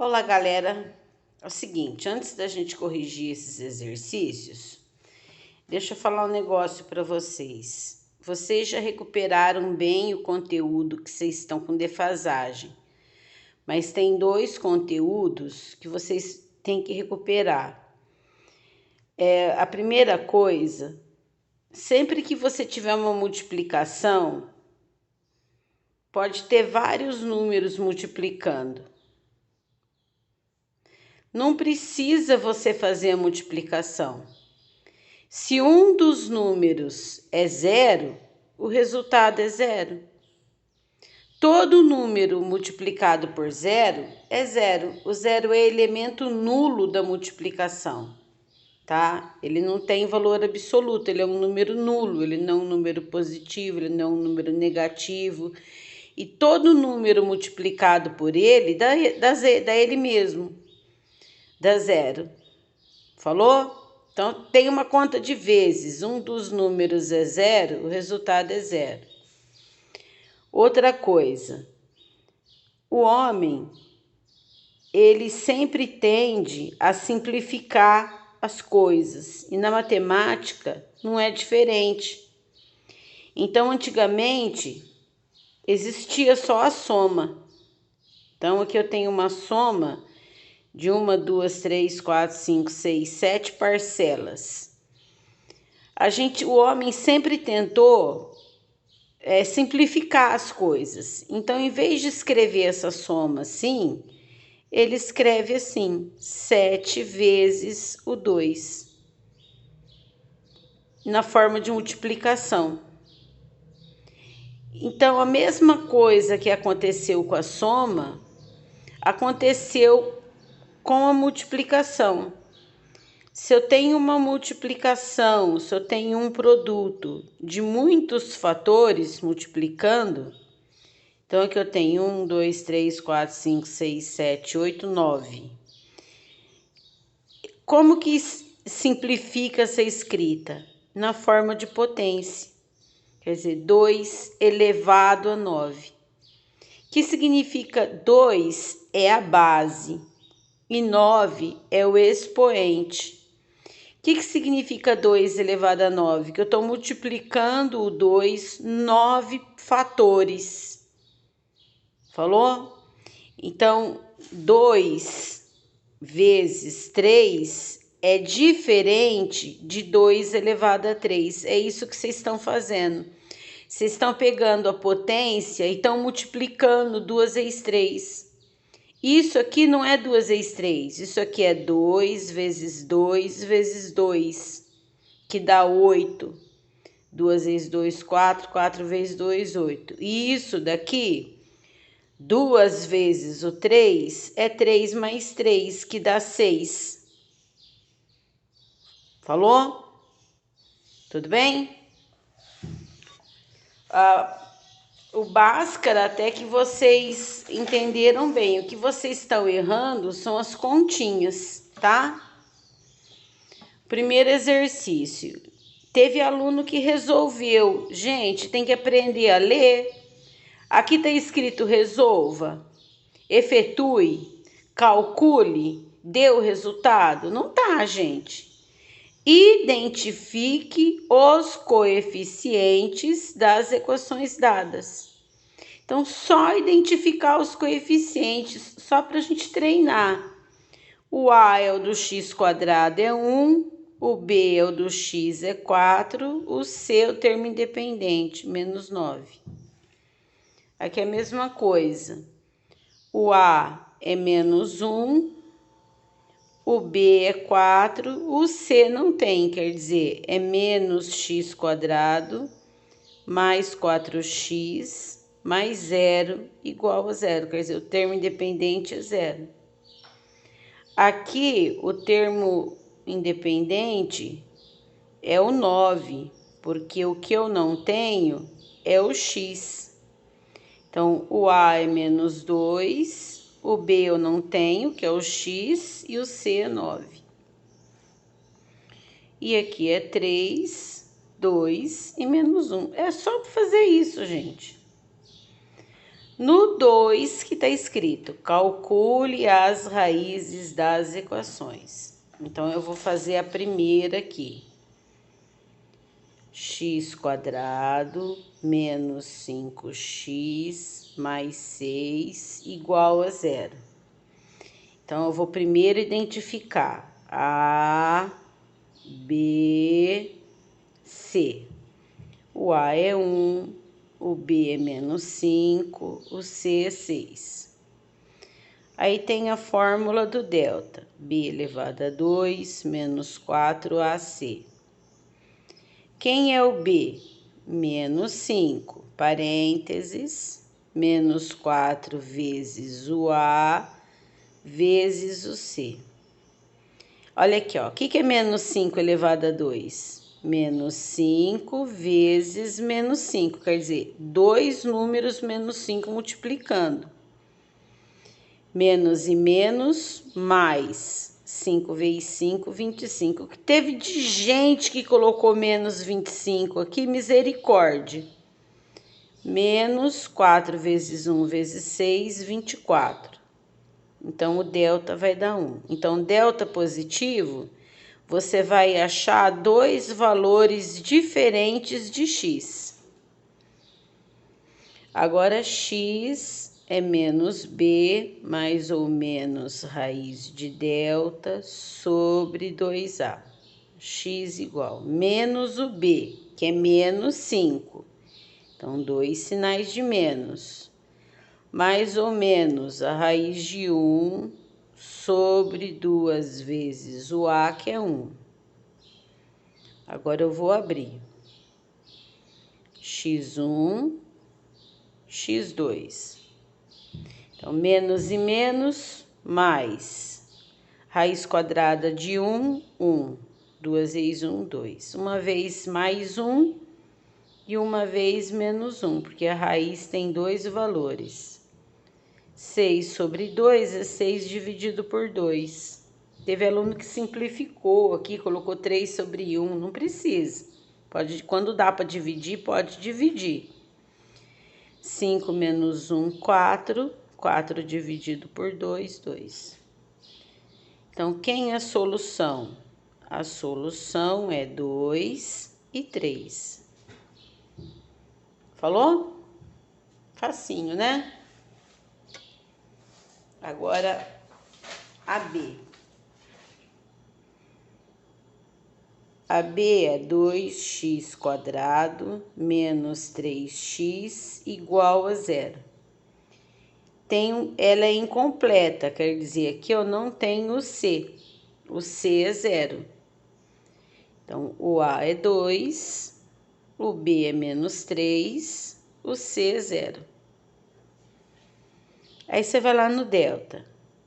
Olá, galera. É o seguinte, antes da gente corrigir esses exercícios, deixa eu falar um negócio para vocês. Vocês já recuperaram bem o conteúdo que vocês estão com defasagem, mas tem dois conteúdos que vocês têm que recuperar. A primeira coisa, sempre que você tiver uma multiplicação, pode ter vários números multiplicando. Não precisa você fazer a multiplicação. Se um dos números é zero, o resultado é zero. Todo número multiplicado por zero é zero. O zero é elemento nulo da multiplicação, tá? Ele não tem valor absoluto, ele é um número nulo, ele não é um número positivo, ele não é um número negativo. E todo número multiplicado por ele dá ele mesmo. Dá zero. Falou? Então, tem uma conta de vezes. Um dos números é zero, o resultado é zero. Outra coisa. O homem, ele sempre tende a simplificar as coisas. E na matemática não é diferente. Então, antigamente, existia só a soma. Então, aqui eu tenho uma soma de 1, 2, 3, 4, 5, 6, 7 parcelas. O homem sempre tentou simplificar as coisas. Então, em vez de escrever essa soma assim, ele escreve assim, 7 vezes o 2, na forma de multiplicação. Então, a mesma coisa que aconteceu com a soma, aconteceu com a multiplicação. Se eu tenho uma multiplicação, se eu tenho um produto de muitos fatores multiplicando, então aqui eu tenho 1, 2, 3, 4, 5, 6, 7, 8, 9. Como que simplifica essa escrita? Na forma de potência. Quer dizer, 2 elevado a 9. Que significa 2 é a base e 9 é o expoente. O que significa 2 elevado a 9? Que eu estou multiplicando o 2 9 fatores. Falou? Então, 2 vezes 3 é diferente de 2 elevado a 3. É isso que vocês estão fazendo. Vocês estão pegando a potência e estão multiplicando 2 vezes 3. Isso aqui não é 2 vezes 3, isso aqui é 2 vezes 2 vezes 2, que dá 8. 2 vezes 2, 4, 4 vezes 2, 8. E isso daqui, 2 vezes o 3, é 3 mais 3, que dá 6. Falou? Tudo bem? O Bhaskara, até que vocês entenderam bem. O que vocês estão errando são as continhas, tá? Primeiro exercício. Teve aluno que resolveu. Gente, tem que aprender a ler. Aqui está escrito resolva, efetue, calcule, dê o resultado. Não tá, gente. Identifique os coeficientes das equações dadas. Então, só identificar os coeficientes, só para a gente treinar. O A é o do x quadrado, é 1. O B é o do x, é 4. O C é o termo independente, menos 9. Aqui é a mesma coisa. O A é menos 1. O B é 4, o C não tem, quer dizer, é menos x quadrado mais 4x mais 0 igual a 0, quer dizer, o termo independente é 0. Aqui, o termo independente é o 9, porque o que eu não tenho é o x. Então, o A é menos 2, o B eu não tenho, que é o x, e o C é 9. E aqui é 3, 2 e menos 1. É só fazer isso, gente. No 2 que está escrito, calcule as raízes das equações. Então, eu vou fazer a primeira aqui. X² menos 5x mais 6 igual a 0. Então, eu vou primeiro identificar A, B, C. O A é 1, o B é menos 5, o C é 6. Aí tem a fórmula do delta, B elevado a 2 menos 4AC. Quem é o B? Menos 5, parênteses, menos 4 vezes o A, vezes o C. Olha aqui, ó, o que é menos 5 elevado a 2? Menos 5 vezes menos 5, quer dizer, dois números menos 5 multiplicando. Menos e menos, mais 5 vezes 5, 25. Que teve de gente que colocou menos 25 aqui, misericórdia. Menos 4 vezes 1 vezes 6, 24. Então, o delta vai dar 1. Então, delta positivo, você vai achar dois valores diferentes de x. Agora, x é menos b, mais ou menos raiz de delta sobre 2a. X igual menos o b, que é menos 5. Então, dois sinais de menos. Mais ou menos a raiz de 1 sobre 2 vezes o a, que é 1. Agora eu vou abrir. x1, x2. Então, menos e menos, mais. Raiz quadrada de 1, 1. 2 vezes 1, 2. Uma vez mais 1 e uma vez menos 1, porque a raiz tem dois valores. 6 sobre 2 é 6 dividido por 2. Teve aluno que simplificou aqui, colocou 3 sobre 1. Não precisa. Pode, quando dá para dividir, pode dividir. 5 menos 1, 4. 4 dividido por 2, 2. Então, quem é a solução? A solução é 2 e 3. Falou? Facinho, né? Agora, a B. A B é 2x² menos 3x igual a 0. Ela é incompleta, quer dizer, aqui eu não tenho o C. O C é 0. Então, o A é 2, o B é menos 3, o C é 0. Aí você vai lá no delta.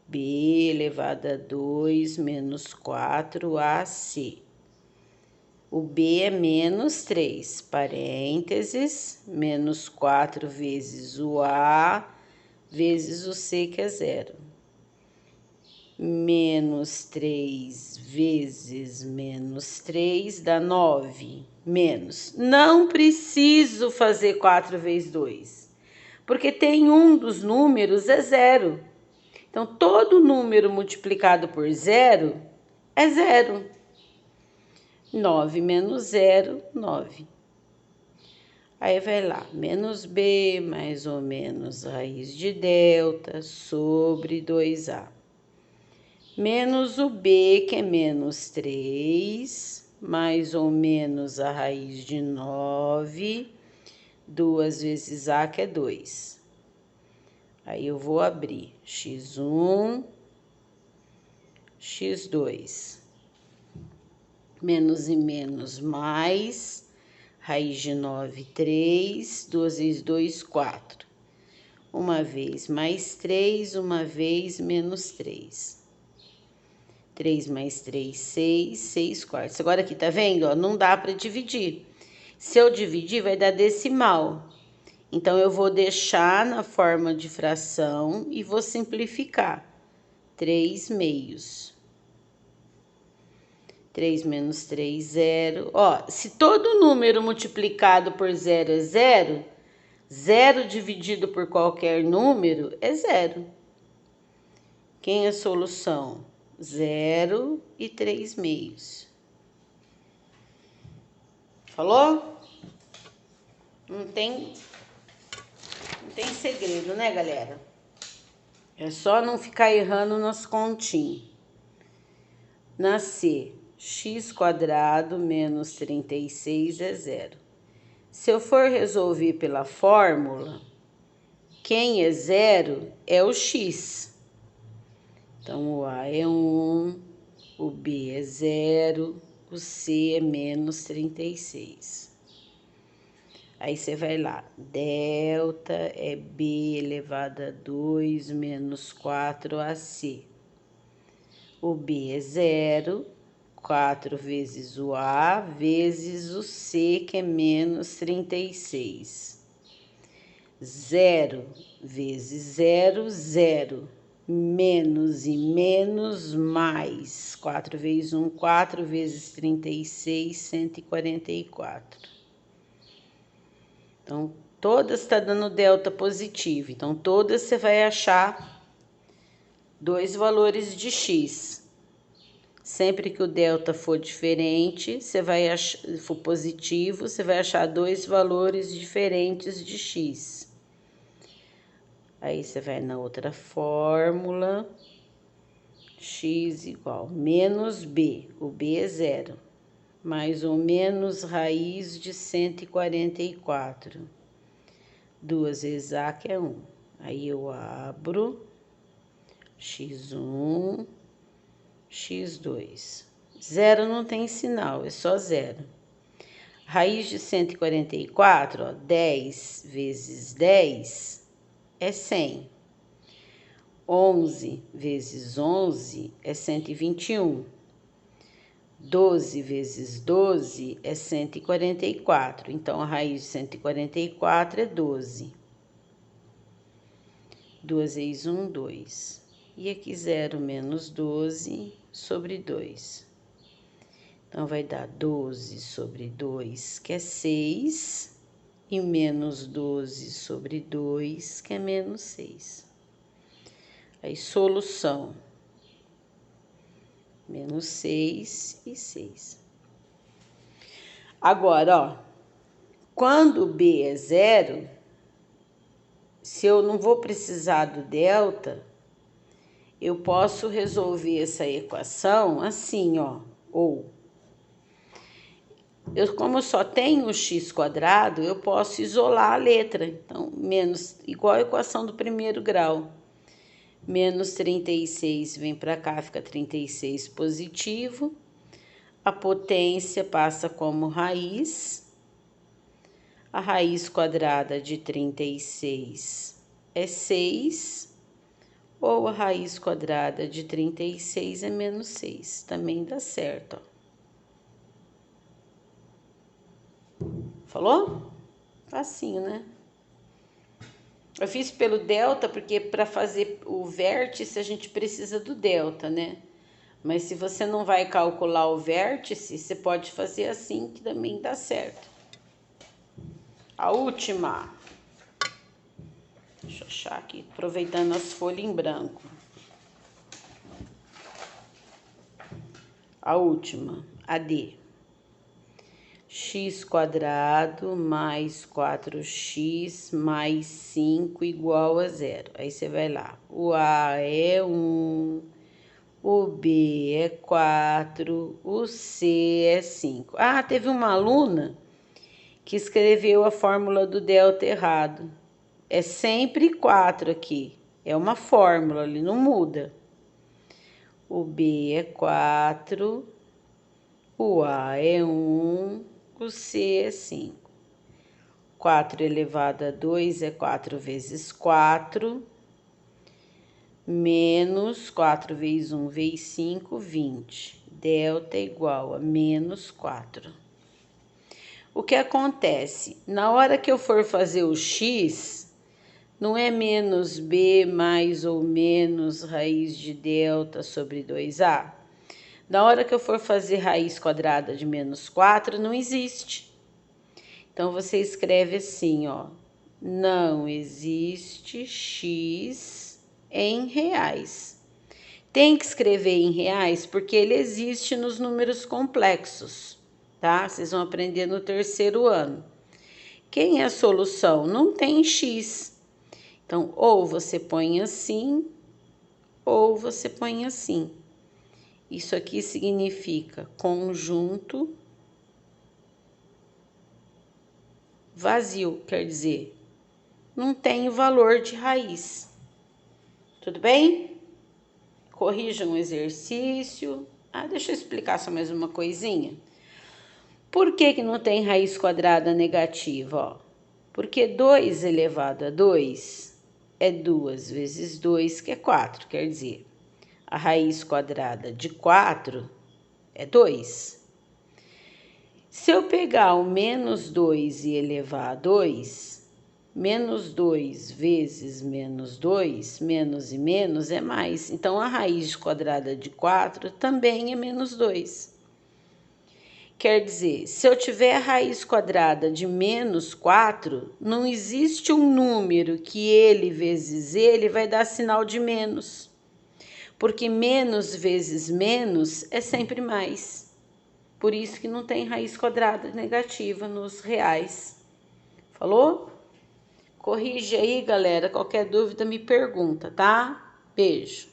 B elevado a 2 menos 4AC. O B é menos 3, parênteses, menos 4 vezes o A, vezes o C, que é 0. Menos 3 vezes menos 3 dá 9. Menos. Não preciso fazer 4 vezes 2, porque tem um dos números é 0. Então, todo número multiplicado por 0 é 0. 9 menos 0, 9. Aí vai lá, menos b, mais ou menos raiz de delta, sobre 2a. Menos o b, que é menos 3, mais ou menos a raiz de 9, 2 vezes a, que é 2. Aí eu vou abrir x1, x2. Menos e menos, mais, raiz de 9, 3, 2 vezes 2, 4. Uma vez mais 3, uma vez menos 3. 3 mais 3, 6, 6 quartos. Agora aqui, tá vendo? Ó, não dá para dividir. Se eu dividir, vai dar decimal. Então, eu vou deixar na forma de fração e vou simplificar. 3 meios. 3 menos 3, 0. Ó, se todo número multiplicado por 0 é 0, Zero dividido por qualquer número é zero. Quem é a solução? 0 e 3/2. Falou? Não tem segredo, né, galera? É só não ficar errando nas continhas. Na C, x² menos 36 é zero. Se eu for resolver pela fórmula, quem é zero é o x. Então, o A é 1, o B é 0, o C é menos 36. Aí você vai lá, delta é B elevado a 2 menos 4AC. O B é 0, 4 vezes o A, vezes o C, que é menos 36. 0 vezes 0, 0. Menos e menos, mais. 4 vezes 1, 4 vezes 36, 144. Então, todas está dando delta positivo. Então, todas você vai achar dois valores de x. Sempre que o delta for diferente, você vai for positivo, você vai achar dois valores diferentes de x. Aí você vai na outra fórmula, x igual menos b, o b é 0, mais ou menos raiz de 144. 2 vezes a, que é 1. Aí eu abro x1, x2. 0 não tem sinal, é só 0. Raiz de 144, ó, 10 vezes 10 é 100. 11 vezes 11 é 121. 12 vezes 12 é 144. Então, a raiz de 144 é 12. 2 vezes 1, 2. E aqui 0 menos 12 sobre 2. Então, vai dar 12 sobre 2, que é 6. E menos 12 sobre 2, que é menos 6. Aí, solução. Menos 6 e 6. Agora, ó. Quando B é 0, se eu não vou precisar do delta, eu posso resolver essa equação assim, ó. Ou, como eu só tenho o x², eu posso isolar a letra. Então, menos, igual a equação do primeiro grau. Menos 36 vem para cá, fica 36 positivo. A potência passa como raiz. A raiz quadrada de 36 é 6. Ou a raiz quadrada de 36 é menos 6. Também dá certo, ó. Falou? Facinho, né? Eu fiz pelo delta porque para fazer o vértice a gente precisa do delta, né? Mas se você não vai calcular o vértice, você pode fazer assim que também dá certo. A última. Deixa eu achar aqui, aproveitando as folhas em branco. A última, a D. x² mais 4x mais 5 igual a 0. Aí você vai lá. O A é 1, o B é 4, o C é 5. Ah, teve uma aluna que escreveu a fórmula do delta errado. É sempre 4 aqui. É uma fórmula, ele não muda. O B é 4, o A é 1, o C é 5. 4 elevado a 2 é 4 vezes 4, menos 4 vezes 1 vezes 5, 20. Delta é igual a menos 4. O que acontece? Na hora que eu for fazer o x, não é menos b mais ou menos raiz de delta sobre 2a? Na hora que eu for fazer raiz quadrada de menos 4, não existe. Então, você escreve assim, ó. Não existe x em reais. Tem que escrever em reais porque ele existe nos números complexos, tá? Vocês vão aprender no terceiro ano. Quem é a solução? Não tem x. Então, ou você põe assim, ou você põe assim. Isso aqui significa conjunto vazio, quer dizer, não tem o valor de raiz. Tudo bem? Corrijam o exercício. Deixa eu explicar só mais uma coisinha. Por que não tem raiz quadrada negativa? Ó? Porque 2 elevado a 2 é 2 vezes 2, que é 4. Quer dizer, a raiz quadrada de 4 é 2. Se eu pegar o menos 2 e elevar a 2, menos 2 vezes menos 2, menos e menos é mais. Então, a raiz quadrada de 4 também é menos 2. Quer dizer, se eu tiver a raiz quadrada de menos 4, não existe um número que ele vezes ele vai dar sinal de menos. Porque menos vezes menos é sempre mais. Por isso que não tem raiz quadrada negativa nos reais. Falou? Corrige aí, galera. Qualquer dúvida me pergunta, tá? Beijo.